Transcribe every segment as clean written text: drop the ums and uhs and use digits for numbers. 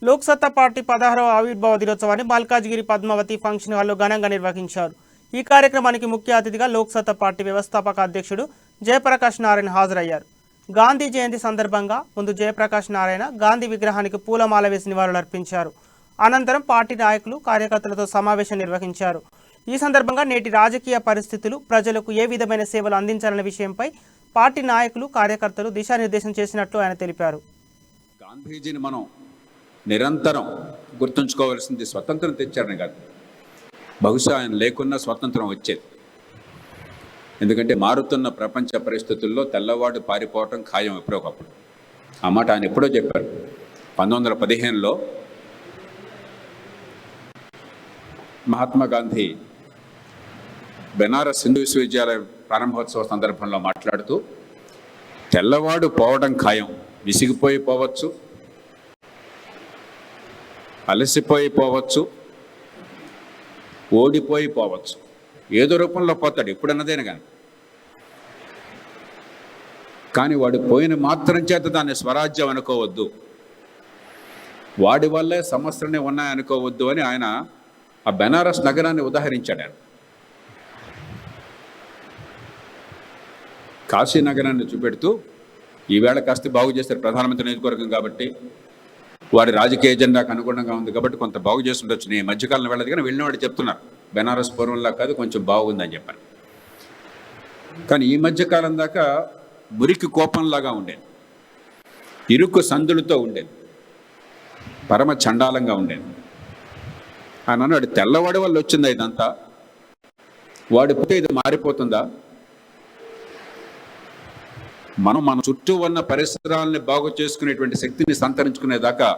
Loksatta party 16వ ఆవిర్భావ దినోత్సవాన్ని Malkajgiri Padmavati function హాల్లో ఘనంగా నిర్వహించారు. ఈ కార్యక్రమానికి ముఖ్య అతిథిగా లోక్సత్తా పార్టీ వ్యవస్థాపక అధ్యక్షుడు జయప్రకాష్ నారాయణ హాజరయ్యారు. గాంధీ జయంతి సందర్భంగా ముందు జయప్రకాష్ నారాయణ గాంధీ విగ్రహానికి పూలమాల వేసి నివాళులర్పించారు. అనంతరం పార్టీ నాయకులు కార్యకర్తలతో సమావేశం నిర్వహించారు. ఈ సందర్భంగా నేటి రాజకీయ పరిస్థితులు ప్రజలకు ఏ విధమైన సేవలు అందించాలనే విషయంపై పార్టీ నాయకులు కార్యకర్తలు దిశానిర్దేశం చేసినట్లు ఆయన తెలిపారు. గాంధీజీని మనం నిరంతరం గుర్తుంచుకోవాల్సింది స్వతంత్రం తెచ్చారని కాదు, బహుశా ఆయన లేకున్నా స్వతంత్రం వచ్చేది. ఎందుకంటే మారుతున్న ప్రపంచ పరిస్థితుల్లో తెల్లవాడు పారిపోవటం ఖాయం ఎప్పుడోకప్పుడు. ఆ మాట ఆయన ఎప్పుడో చెప్పారు. 1915లో మహాత్మా గాంధీ బెనారస్ హిందూ విశ్వవిద్యాలయ ప్రారంభోత్సవ సందర్భంలో మాట్లాడుతూ, తెల్లవాడు పోవడం ఖాయం, విసిగిపోయి పోవచ్చు, అలసిపోయి పోవచ్చు, ఓడిపోయి పోవచ్చు, ఏదో రూపంలో పోతాడు, ఎప్పుడన్నదేనా కానీ వాడు పోయిన మాత్రం చేత దాన్ని స్వరాజ్యం అనుకోవద్దు, వాడి వల్లే సమస్యలనే ఉన్నాయనుకోవద్దు అని ఆయన ఆ బెనారస్ నగరాన్ని ఉదాహరించాడు. ఆయన కాశీ నగరాన్ని చూపెడుతూ, ఈవేళ కాస్త బాగు చేస్తారు ప్రధానమంత్రి నియోజకవర్గం కాబట్టి, వారి రాజకీయ ఎజెండాకు అనుగుణంగా ఉంది కాబట్టి కొంత బాగు చేస్తుండొచ్చు. నేను మధ్యకాలంలో వెళ్ళదు కానీ వెళ్ళినవాడు చెప్తున్నారు బెనారస్ పూర్వంలా కాదు, కొంచెం బాగుందని చెప్పాను. కానీ ఈ మధ్యకాలం దాకా మురికి కోపంలాగా ఉండేది, ఇరుకు సందులతో ఉండేది, పరమ చండాలంగా ఉండేది. ఆయన అన్నాడు, తెల్లవాడి వల్ల వచ్చిందా ఇదంతా? వాడి పోతే ఇది మారిపోతుందా? మనం మన చుట్టూ ఉన్న పరిసరాలని బాగు చేసుకునేటువంటి శక్తిని సంతరించుకునేదాకా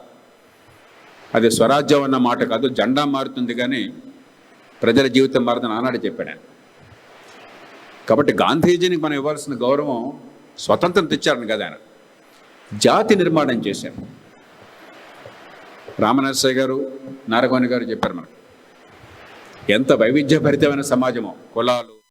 అది స్వరాజ్యం అన్న మాట కాదు, జెండా మారుతుంది కానీ ప్రజల జీవితం మారుతుంది ఆనాడు చెప్పాడు ఆయన. కాబట్టి గాంధీజీని మనం ఇవ్వాల్సిన గౌరవం స్వతంత్రం తెచ్చారని కదా, ఆయన జాతి నిర్మాణం చేశారు. రామనరసయ్య గారు, నారగోని గారు చెప్పారు మనకు ఎంత వైవిధ్యభరితమైన సమాజమో, కులాలు